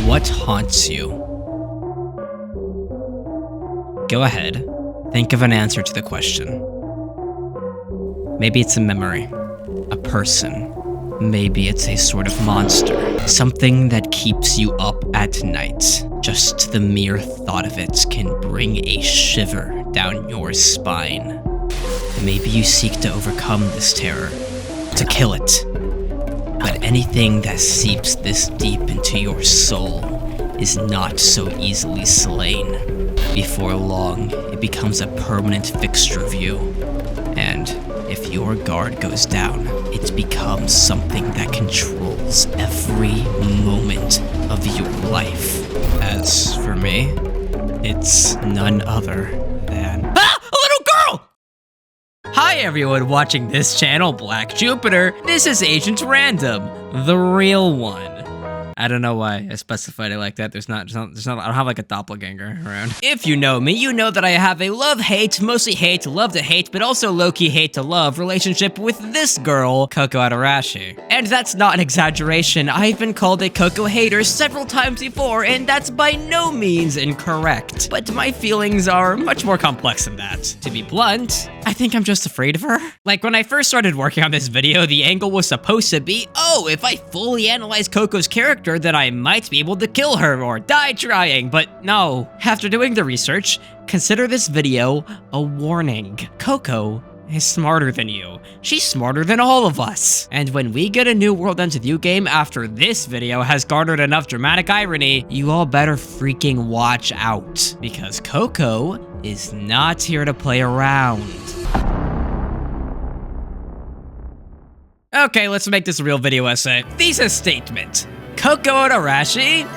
What haunts you? Go ahead, think of an answer to the question. Maybe it's a memory, a person, maybe it's a sort of monster, something that keeps you up at night. Just the mere thought of it can bring a shiver down your spine. Maybe you seek to overcome this terror, to kill it. But anything that seeps this deep into your soul is not so easily slain. Before long, it becomes a permanent fixture of you. And if your guard goes down, it becomes something that controls every moment of your life. As for me, it's none other than... Ah! A little girl! Hi everyone watching this channel, BlackJupiter. This is Agent Random, the real one. I don't know why I specified it like that. There's not, I don't have like a doppelganger around. If you know me, you know that I have a love-hate, mostly hate, love to hate, but also low-key hate to love relationship with this girl, Coco Atarashi. And that's not an exaggeration. I've been called a Coco hater several times before, and that's by no means incorrect. But my feelings are much more complex than that. To be blunt, I think I'm just afraid of her. Like when I first started working on this video, the angle was supposed to be, oh, if I fully analyze Coco's character, that I might be able to kill her or die trying, but no. After doing the research, consider this video a warning. Coco is smarter than you. She's smarter than all of us. And when we get a new World Ends With You game after this video has garnered enough dramatic irony, you all better freaking watch out. Because Coco is not here to play around. Okay, let's make this a real video essay. Thesis statement. Coco Atarashi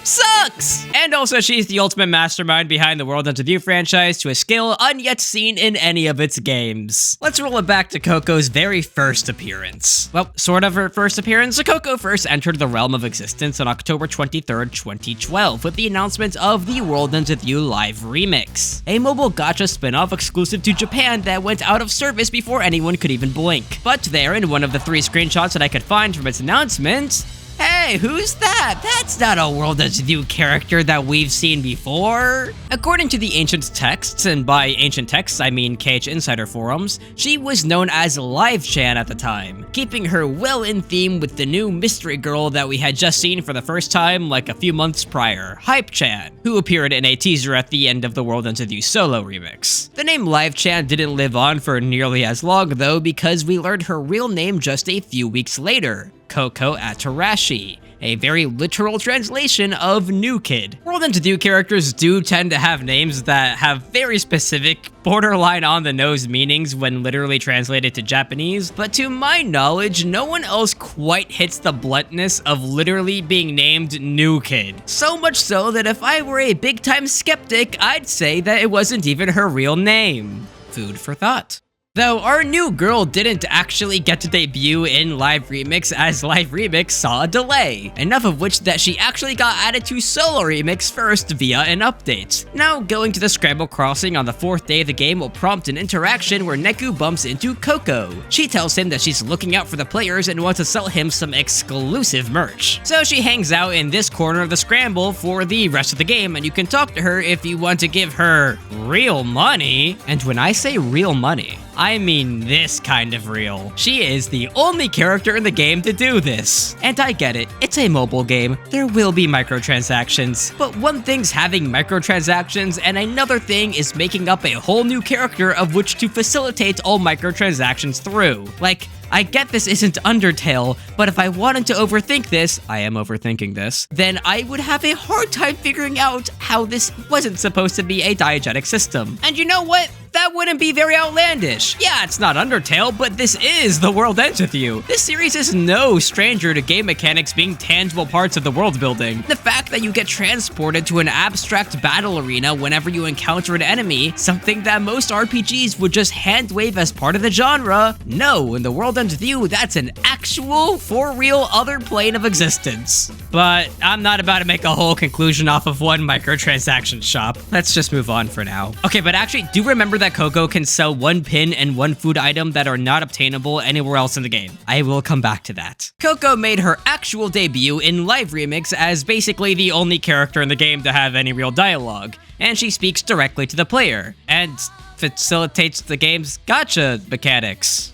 sucks! And also, she's the ultimate mastermind behind the World Ends With You franchise to a scale unyet seen in any of its games. Let's roll it back to Coco's very first appearance. Well, sort of her first appearance. So Coco first entered the realm of existence on October 23rd, 2012 with the announcement of the World Ends With You Live Remix, a mobile gacha spin-off exclusive to Japan that went out of service before anyone could even blink. But there, in one of the 3 screenshots that I could find from its announcement, hey, who's that? That's not a World Ends With You character that we've seen before. According to the ancient texts, and by ancient texts I mean KH Insider forums, she was known as Live-chan at the time, keeping her well in theme with the new mystery girl that we had just seen for the first time like a few months prior, Hype-chan, who appeared in a teaser at the end of the World Ends With You solo remix. The name Live-chan didn't live on for nearly as long though, because we learned her real name just a few weeks later. Coco Atarashi, a very literal translation of New Kid. World Ends With You characters do tend to have names that have very specific, borderline on the nose meanings when literally translated to Japanese, but to my knowledge, no one else quite hits the bluntness of literally being named New Kid. So much so that if I were a big-time skeptic, I'd say that it wasn't even her real name. Food for thought. Though our new girl didn't actually get to debut in Live Remix, as Live Remix saw a delay, enough of which that she actually got added to Solo Remix first via an update. Now, going to the Scramble Crossing on the 4th day of the game will prompt an interaction where Neku bumps into Coco. She tells him that she's looking out for the players and wants to sell him some exclusive merch. So she hangs out in this corner of the Scramble for the rest of the game, and you can talk to her if you want to give her real money. And when I say real money, I mean this kind of real. She is the only character in the game to do this. And I get it, it's a mobile game, there will be microtransactions. But one thing's having microtransactions, and another thing is making up a whole new character of which to facilitate all microtransactions through. Like, I get this isn't Undertale, but if I wanted to overthink this, I am overthinking this, then I would have a hard time figuring out how this wasn't supposed to be a diegetic system. And you know what? That wouldn't be very outlandish. Yeah, it's not Undertale, but this is The World Ends With You. This series is no stranger to game mechanics being tangible parts of the world building. The fact that you get transported to an abstract battle arena whenever you encounter an enemy, something that most RPGs would just hand wave as part of the genre. No, in The World Ends With You, that's an actual, for real other plane of existence. But I'm not about to make a whole conclusion off of one microtransaction shop. Let's just move on for now. Okay, but actually, do remember that that Coco can sell one pin and one food item that are not obtainable anywhere else in the game. I will come back to that. Coco made her actual debut in Live Remix as basically the only character in the game to have any real dialogue, and she speaks directly to the player, and facilitates the game's gacha mechanics,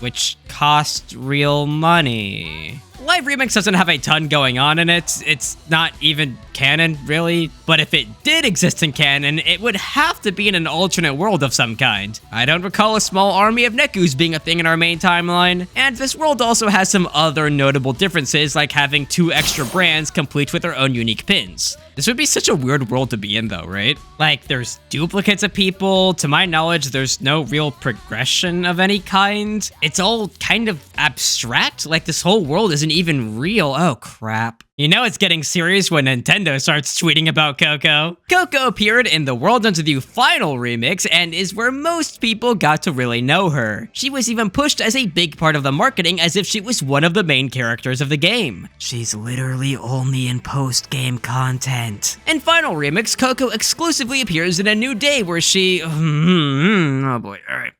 which cost real money. Live Remix doesn't have a ton going on in it. It's not even canon, really. But if it did exist in canon, it would have to be in an alternate world of some kind. I don't recall a small army of Nekus being a thing in our main timeline. And this world also has some other notable differences, like having 2 extra brands complete with their own unique pins. This would be such a weird world to be in though, right? Like, there's duplicates of people. To my knowledge, there's no real progression of any kind. It's all kind of abstract. Like, this whole world isn't even real. Oh, crap. You know it's getting serious when Nintendo starts tweeting about Coco. Coco appeared in the World Ends With You Final Remix and is where most people got to really know her. She was even pushed as a big part of the marketing as if she was one of the main characters of the game. She's literally only in post-game content. In Final Remix, Coco exclusively appears in A New Day where she... oh boy, alright.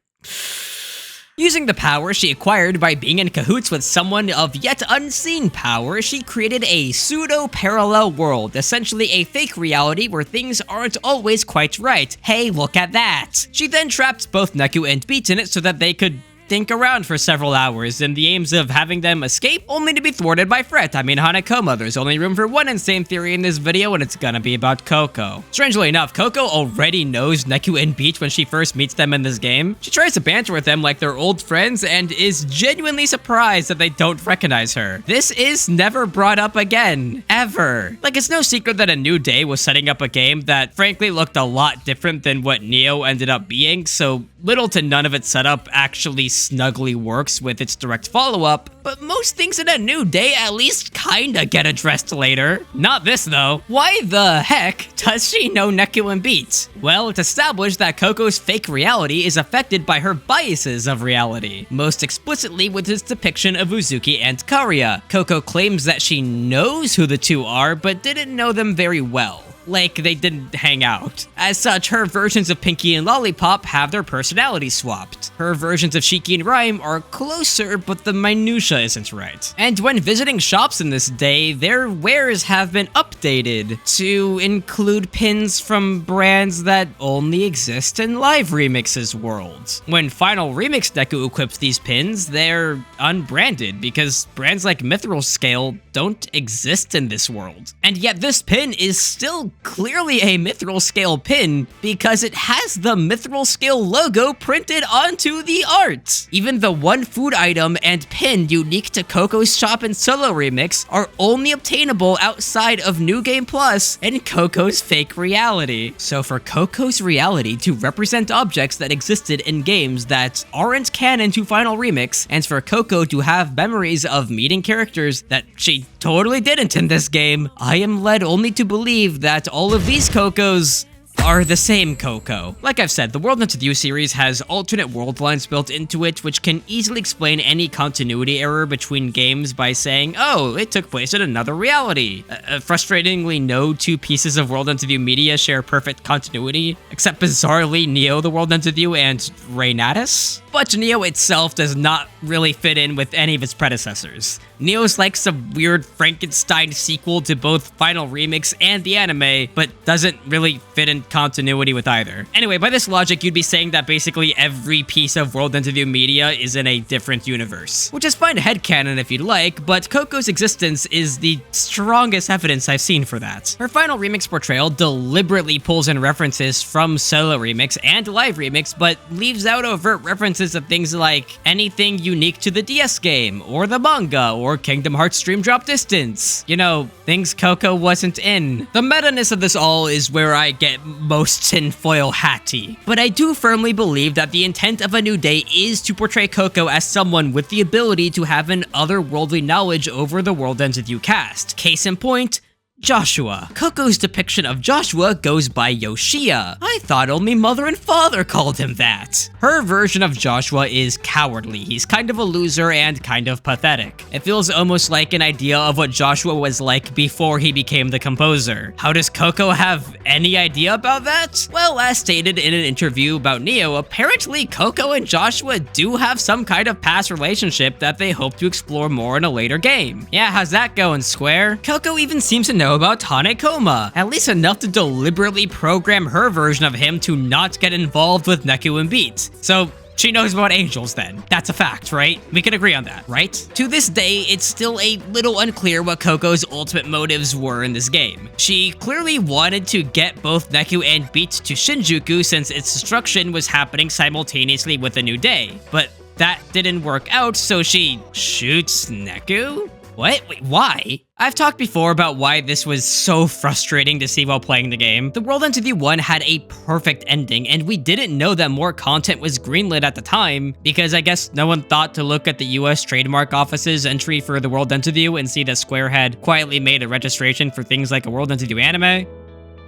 Using the power she acquired by being in cahoots with someone of yet unseen power, she created a pseudo-parallel world, essentially a fake reality where things aren't always quite right. Hey, look at that! She then trapped both Neku and Beats in it so that they could think around for several hours in the aims of having them escape, only to be thwarted by Fret. I mean, Hanakoma. There's only room for one insane theory in this video, and it's gonna be about Coco. Strangely enough, Coco already knows Neku and Beach when she first meets them in this game. She tries to banter with them like they're old friends and is genuinely surprised that they don't recognize her. This is never brought up again. Ever. Like, it's no secret that A New Day was setting up a game that frankly looked a lot different than what Neo ended up being, so little to none of its setup actually snugly works with its direct follow-up, but most things in A New Day at least kinda get addressed later. Not this though. Why the heck does she know Neku and Beats? Well, it's established that Coco's fake reality is affected by her biases of reality, most explicitly with his depiction of Uzuki and Karia. Coco claims that she knows who the two are, but didn't know them very well. Like, they didn't hang out. As such, her versions of Pinky and Lollipop have their personalities swapped. Her versions of Shiki and Rhyme are closer, but the minutia isn't right. And when visiting shops in this day, their wares have been updated to include pins from brands that only exist in Live Remix's world. When Final Remix Neku equips these pins, they're unbranded because brands like Mithril Scale don't exist in this world. And yet this pin is still clearly a Mithril Scale pin because it has the Mithril Scale logo printed onto the art. Even the one food item and pin unique to Coco's shop and Solo Remix are only obtainable outside of New Game Plus and Coco's fake reality. So for Coco's reality to represent objects that existed in games that aren't canon to Final Remix, and for Coco to have memories of meeting characters that she totally didn't in this game, I am led only to believe that all of these Cocos are the same Coco. Like I've said, the World Ends With You series has alternate world lines built into it, which can easily explain any continuity error between games by saying, oh, it took place in another reality. Frustratingly, no two pieces of World Ends With You media share perfect continuity, except bizarrely Neo the World Ends With You and Reynatus. But Neo itself does not really fit in with any of its predecessors. Neo's like some weird Frankenstein sequel to both Final Remix and the anime, but doesn't really fit in continuity with either. Anyway, by this logic, you'd be saying that basically every piece of World Ends With You media is in a different universe. Which is fine headcanon if you'd like, but Coco's existence is the strongest evidence I've seen for that. Her Final Remix portrayal deliberately pulls in references from Solo Remix and Live Remix, but leaves out overt references of things like anything unique to the DS game, or the manga, or Kingdom Hearts Stream Drop Distance. You know, things Coco wasn't in. The meta-ness of this all is where I get most tinfoil hatty. But I do firmly believe that the intent of A New Day is to portray Coco as someone with the ability to have an otherworldly knowledge over the World Ends With You cast. Case in point, Joshua. Coco's depiction of Joshua goes by Yoshia. I thought only mother and father called him that. Her version of Joshua is cowardly. He's kind of a loser and kind of pathetic. It feels almost like an idea of what Joshua was like before he became the composer. How does Coco have any idea about that? Well, as stated in an interview about Neo, apparently Coco and Joshua do have some kind of past relationship that they hope to explore more in a later game. Yeah, how's that going, Square? Coco even seems to know about Hanekoma, at least enough to deliberately program her version of him to not get involved with Neku and Beat. So she knows about angels then. That's a fact, right? We can agree on that, right? To this day, it's still a little unclear what Coco's ultimate motives were in this game. She clearly wanted to get both Neku and Beat to Shinjuku since its destruction was happening simultaneously with a new day. But that didn't work out, so she shoots Neku? What? Wait, why? I've talked before about why this was so frustrating to see while playing the game. The World Interview 1 had a perfect ending, and we didn't know that more content was greenlit at the time, because I guess no one thought to look at the US Trademark Office's entry for the World Interview and see that Square had quietly made a registration for things like a World Interview anime.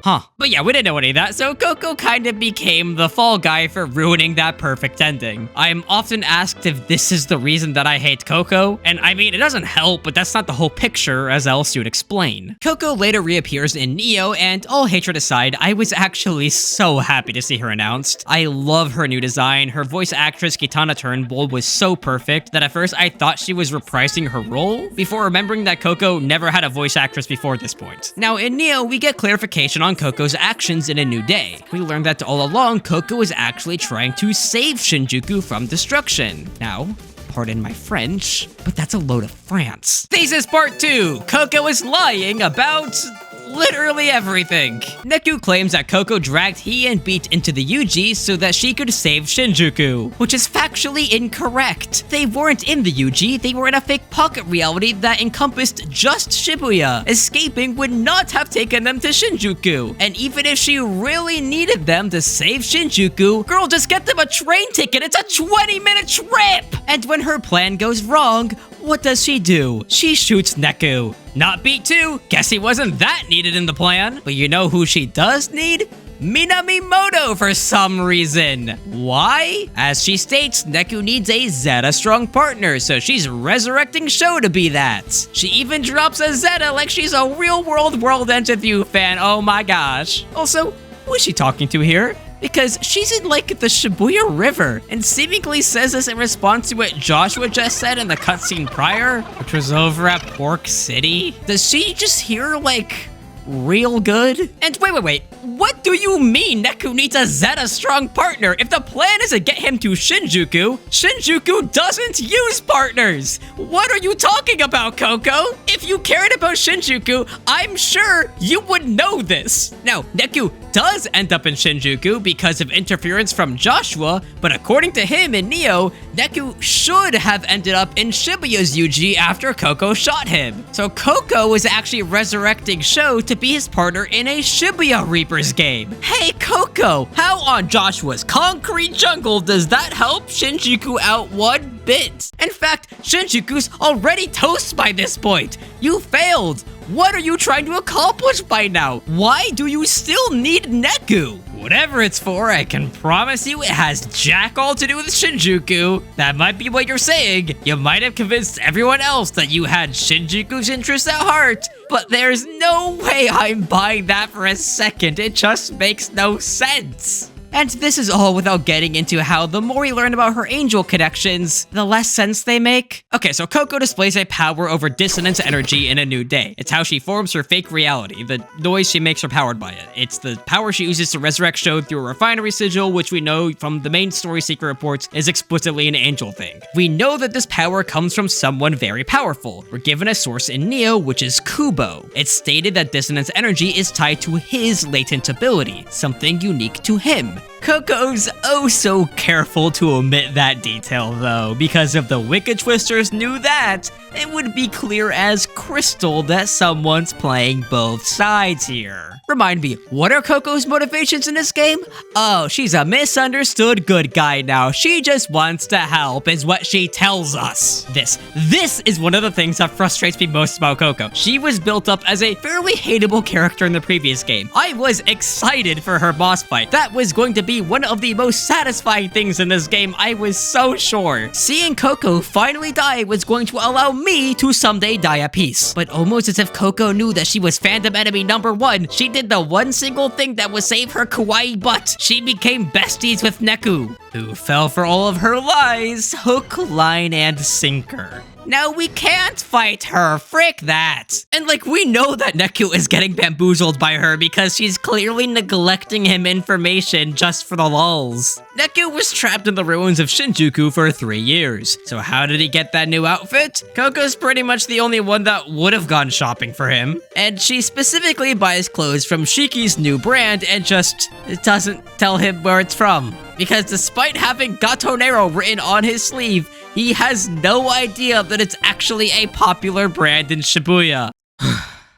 Huh. But yeah, we didn't know any of that, so Coco kind of became the fall guy for ruining that perfect ending. I'm often asked if this is the reason that I hate Coco, and I mean, it doesn't help, but that's not the whole picture, as else you'd explain. Coco later reappears in Neo, and all hatred aside, I was actually so happy to see her announced. I love her new design. Her voice actress, Kitana Turnbull, was so perfect that at first I thought she was reprising her role, before remembering that Coco never had a voice actress before this point. Now, in Neo, we get clarification on Coco's actions in A New Day. We learned that all along, Coco was actually trying to save Shinjuku from destruction. Now, pardon my French, but that's a load of France. Thesis Part 2! Coco is lying about literally everything. Neku claims that Coco dragged he and Beat into the UG so that she could save Shinjuku, which is factually incorrect. They weren't in the UG, they were in a fake pocket reality that encompassed just Shibuya. Escaping would not have taken them to Shinjuku, and even if she really needed them to save Shinjuku, girl, just get them a train ticket, it's a 20-minute trip! And when her plan goes wrong, what does she do? She shoots Neku. Not Beat 2, guess he wasn't that needed in the plan. But you know who she does need? Minamimoto for some reason. Why? As she states, Neku needs a Zeta strong partner, so she's resurrecting Sho to be that. She even drops a Zeta like she's a real-world World Interview fan, oh my gosh. Also, who is she talking to here? Because she's in like the Shibuya River and seemingly says this in response to what Joshua just said in the cutscene prior, which was over at Pork City. Does she just hear like real good? And wait, what do you mean Neku needs a Zeta strong partner? If the plan is to get him to Shinjuku, Shinjuku doesn't use partners. What are you talking about, Coco? If you cared about Shinjuku, I'm sure you would know this. Now, Neku does end up in Shinjuku because of interference from Joshua, but according to him in Neo, Neku should have ended up in Shibuya's UG after Coco shot him. So Coco is actually resurrecting Sho to be his partner in a Shibuya Reapers game. Hey Coco, how on Joshua's concrete jungle does that help Shinjuku out one bit? In fact, Shinjuku's already toast by this point. You failed. What are you trying to accomplish by now? Why do you still need Neku? Whatever it's for, I can promise you it has jack all to do with Shinjuku. That might be what you're saying. You might have convinced everyone else that you had Shinjuku's interests at heart, but there's no way I'm buying that for a second. It just makes no sense. And this is all without getting into how the more we learn about her angel connections, the less sense they make. Okay, so Coco displays a power over dissonance energy in A New Day. It's how she forms her fake reality. The noise she makes are powered by it. It's the power she uses to resurrect Sho through a refinery sigil, which we know from the main story secret reports is explicitly an angel thing. We know that this power comes from someone very powerful. We're given a source in Neo, which is Kubo. It's stated that dissonance energy is tied to his latent ability, something unique to him. Coco's oh so careful to omit that detail though, because if the Wicked Twisters knew that, it would be clear as crystal that someone's playing both sides here. Remind me, what are Coco's motivations in this game? Oh, she's a misunderstood good guy now. She just wants to help is what she tells us. This is one of the things that frustrates me most about Coco. She was built up as a fairly hateable character in the previous game. I was excited for her boss fight. That was going to be one of the most satisfying things in this game, I was so sure. Seeing Coco finally die was going to allow me to someday die at peace. But almost as if Coco knew that she was fandom enemy #1, she did the one single thing that would save her kawaii butt. She became besties with Neku, who fell for all of her lies, hook, line, and sinker. Now we can't fight her, frick that. And like, we know that Neku is getting bamboozled by her because she's clearly neglecting him information just for the lulz. Neku was trapped in the ruins of Shinjuku for 3 years. So how did he get that new outfit? Coco's pretty much the only one that would have gone shopping for him. And she specifically buys clothes from Shiki's new brand and just doesn't tell him where it's from. Because despite having Gatonero written on his sleeve, he has no idea that it's actually a popular brand in Shibuya.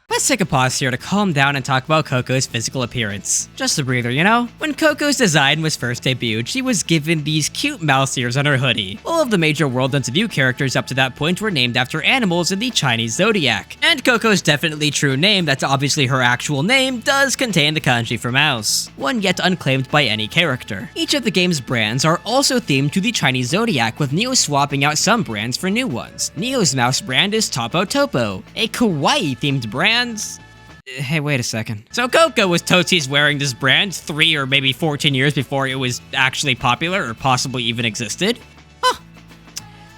Let's take a pause here to calm down and talk about Coco's physical appearance. Just a breather, you know? When Coco's design was first debuted, she was given these cute mouse ears on her hoodie. All of the major World Ends of View characters up to that point were named after animals in the Chinese zodiac. And Coco's definitely true name, that's obviously her actual name, does contain the kanji for mouse, one yet unclaimed by any character. Each of the game's brands are also themed to the Chinese zodiac, with Neo swapping out some brands for new ones. Neo's mouse brand is Topo Topo, a kawaii-themed brand. Hey, wait a second. So Coco was totes wearing this brand 3 or maybe 14 years before it was actually popular or possibly even existed? Huh.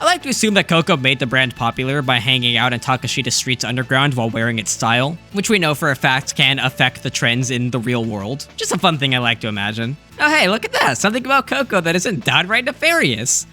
I like to assume that Coco made the brand popular by hanging out in Takashita Street's underground while wearing its style, which we know for a fact can affect the trends in the real world. Just a fun thing I like to imagine. Oh hey, look at that! Something about Coco that isn't downright nefarious.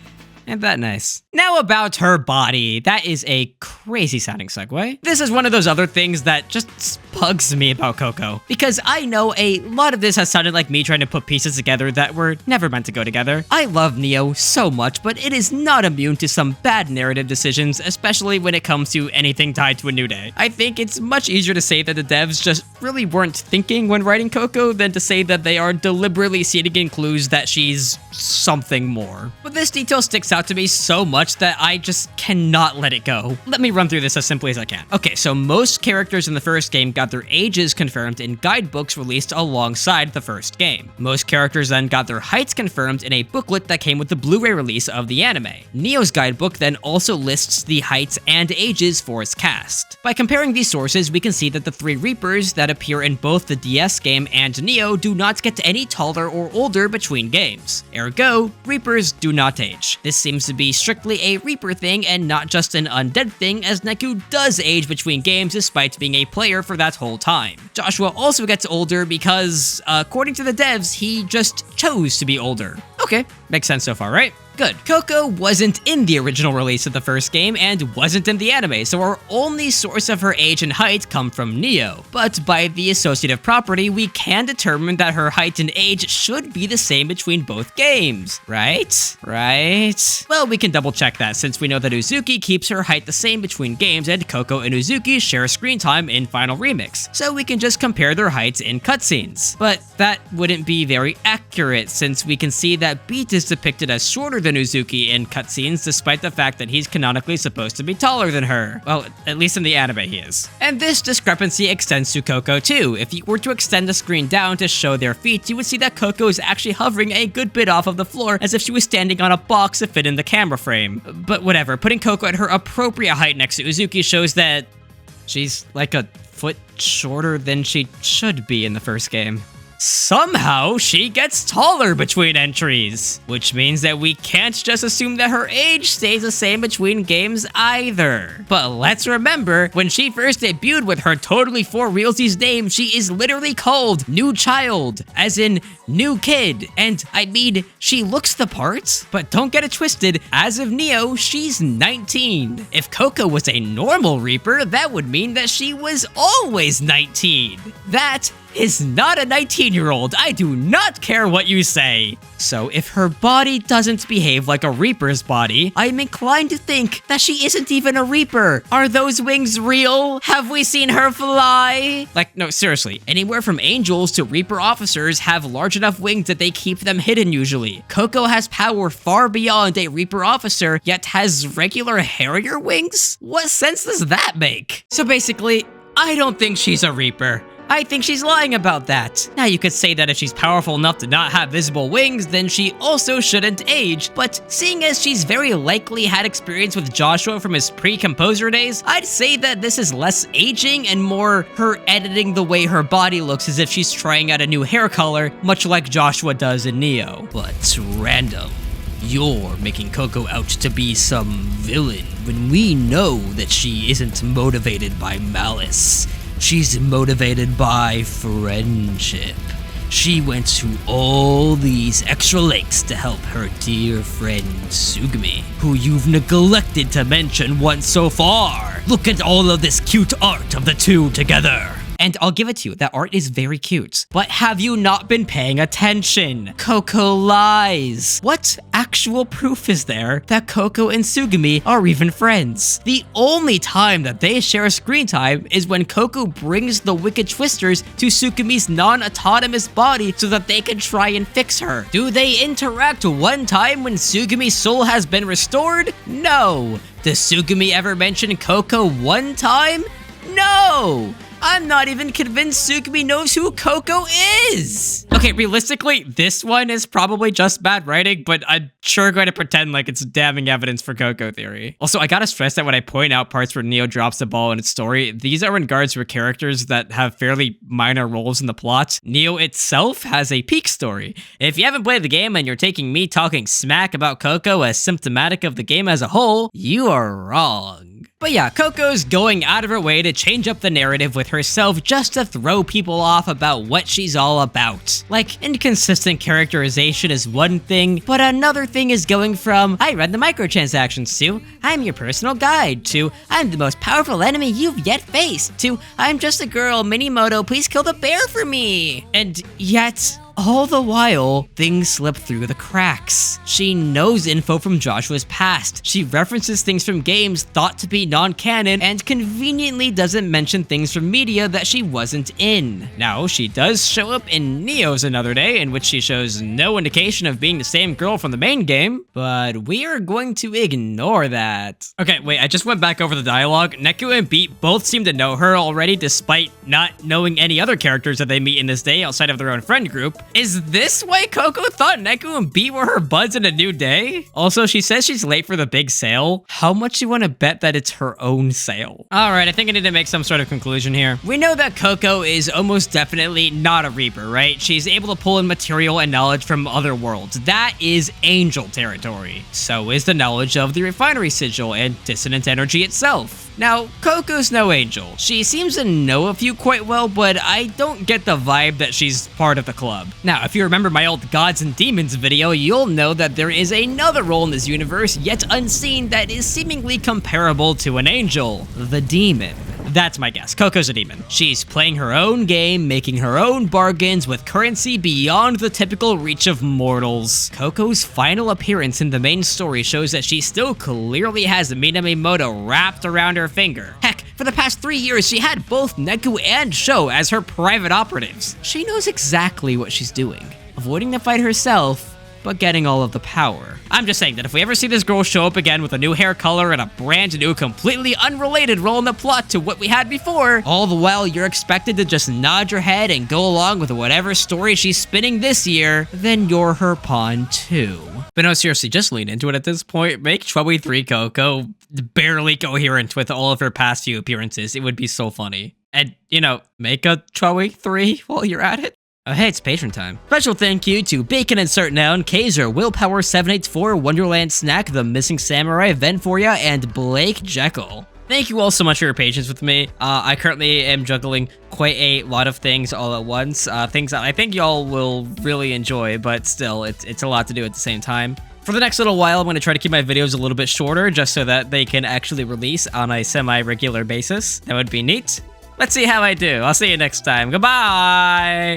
Ain't that nice? Now about her body. That is a crazy sounding segue. This is one of those other things that just bugs me about Coco, because I know a lot of this has sounded like me trying to put pieces together that were never meant to go together. I love Neo so much, but it is not immune to some bad narrative decisions, especially when it comes to anything tied to A New Day. I think it's much easier to say that the devs just really weren't thinking when writing Coco than to say that they are deliberately seeding in clues that she's something more. But this detail sticks out to me so much that I just cannot let it go. Let me run through this as simply as I can. Okay, so most characters in the first game got their ages confirmed in guidebooks released alongside the first game. Most characters then got their heights confirmed in a booklet that came with the Blu-ray release of the anime. Neo's guidebook then also lists the heights and ages for its cast. By comparing these sources, we can see that the 3 Reapers that appear in both the DS game and Neo do not get any taller or older between games. Ergo, Reapers do not age. This seems to be strictly a Reaper thing and not just an undead thing, as Neku does age between games despite being a player for that whole time. Joshua also gets older because, according to the devs, he just chose to be older. Okay, makes sense so far, right? Good. Coco wasn't in the original release of the first game and wasn't in the anime, so our only source of her age and height come from Neo. But by the associative property, we can determine that her height and age should be the same between both games, right? Right? Well, we can double check that since we know that Uzuki keeps her height the same between games and Coco and Uzuki share screen time in Final Remix, so we can just compare their heights in cutscenes. But that wouldn't be very accurate since we can see that Beat is depicted as shorter than Uzuki in cutscenes, despite the fact that he's canonically supposed to be taller than her. Well, at least in the anime he is. And this discrepancy extends to Coco too. If you were to extend the screen down to show their feet, you would see that Coco is actually hovering a good bit off of the floor as if she was standing on a box to fit in the camera frame. But whatever, putting Coco at her appropriate height next to Uzuki shows that she's like a foot shorter than she should be in the first game. Somehow, she gets taller between entries, which means that we can't just assume that her age stays the same between games either. But let's remember, when she first debuted with her totally for realsies name, she is literally called New Child, as in new kid. And I mean, she looks the part, but don't get it twisted, as of Neo, she's 19. If Coco was a normal Reaper, that would mean that she was always 19. That is not a 19-year-old. I do not care what you say. So if her body doesn't behave like a Reaper's body, I'm inclined to think that she isn't even a Reaper. Are those wings real? Have we seen her fly? Like, no, seriously. Anywhere from angels to Reaper officers have large enough wings that they keep them hidden usually. Coco has power far beyond a Reaper officer, yet has regular Harrier wings? What sense does that make? So basically, I don't think she's a Reaper. I think she's lying about that. Now you could say that if she's powerful enough to not have visible wings, then she also shouldn't age, but seeing as she's very likely had experience with Joshua from his pre-composer days, I'd say that this is less aging and more her editing the way her body looks as if she's trying out a new hair color, much like Joshua does in Neo. But random. You're making Coco out to be some villain when we know that she isn't motivated by malice. She's motivated by friendship. She went to all these extra lengths to help her dear friend Sugumi, who you've neglected to mention once so far. Look at all of this cute art of the two together. And I'll give it to you, that art is very cute. But have you not been paying attention? Coco lies. What actual proof is there that Coco and Sugumi are even friends? The only time that they share screen time is when Coco brings the Wicked Twisters to Sugumi's non-autonomous body so that they can try and fix her. Do they interact one time when Sugumi's soul has been restored? No. Does Sugumi ever mention Coco one time? No! I'm not even convinced Sugumi knows who Coco is! Okay, realistically, this one is probably just bad writing, but I'm sure going to pretend like it's damning evidence for Coco theory. Also, I gotta stress that when I point out parts where Neo drops the ball in its story, these are in regards to characters that have fairly minor roles in the plot. Neo itself has a peak story. If you haven't played the game and you're taking me talking smack about Coco as symptomatic of the game as a whole, you are wrong. But yeah, Coco's going out of her way to change up the narrative with herself just to throw people off about what she's all about. Like, inconsistent characterization is one thing, but another thing is going from, I run the microtransactions, to, I'm your personal guide, to, I'm the most powerful enemy you've yet faced, to, I'm just a girl, Minimoto, please kill the bear for me. And yet, all the while, things slip through the cracks. She knows info from Joshua's past. She references things from games thought to be non-canon and conveniently doesn't mention things from media that she wasn't in. Now, she does show up in Neo's Another Day, in which she shows no indication of being the same girl from the main game, but we are going to ignore that. Okay, wait, I just went back over the dialogue. Neku and Beat both seem to know her already despite not knowing any other characters that they meet in this day outside of their own friend group. Is this why Coco thought Neku and Beat were her buds in A New Day? Also, she says she's late for the big sale. How much you want to bet that it's her own sale? Alright, I think I need to make some sort of conclusion here. We know that Coco is almost definitely not a Reaper, right? She's able to pull in material and knowledge from other worlds. That is angel territory. So is the knowledge of the refinery sigil and dissonant energy itself. Now, Coco's no angel. She seems to know a few quite well, but I don't get the vibe that she's part of the club. Now, if you remember my old Gods and Demons video, you'll know that there is another role in this universe, yet unseen, that is seemingly comparable to an angel. The demon. That's my guess. Coco's a demon. She's playing her own game, making her own bargains with currency beyond the typical reach of mortals. Coco's final appearance in the main story shows that she still clearly has Minamimoto wrapped around her finger. Heck, for the past 3 years, she had both Neku and Sho as her private operatives. She knows exactly what she's doing. Avoiding the fight herself, but getting all of the power. I'm just saying that if we ever see this girl show up again with a new hair color and a brand new, completely unrelated role in the plot to what we had before, all the while you're expected to just nod your head and go along with whatever story she's spinning this year, then you're her pawn too. But no, seriously, just lean into it at this point. Make Chloe 3 Coco barely coherent with all of her past few appearances. It would be so funny. And, you know, make a Chloe 3 while you're at it. Oh hey, it's patron time. Special thank you to Bacon Insert Noun, Kaiser, Willpower 784, Wonderland Snack, The Missing Samurai, Venforia, and Blake Jekyll. Thank you all so much for your patience with me. I currently am juggling quite a lot of things all at once. Things that I think y'all will really enjoy, but still, it's a lot to do at the same time. For the next little while, I'm going to try to keep my videos a little bit shorter, just so that they can actually release on a semi-regular basis. That would be neat. Let's see how I do. I'll see you next time. Goodbye!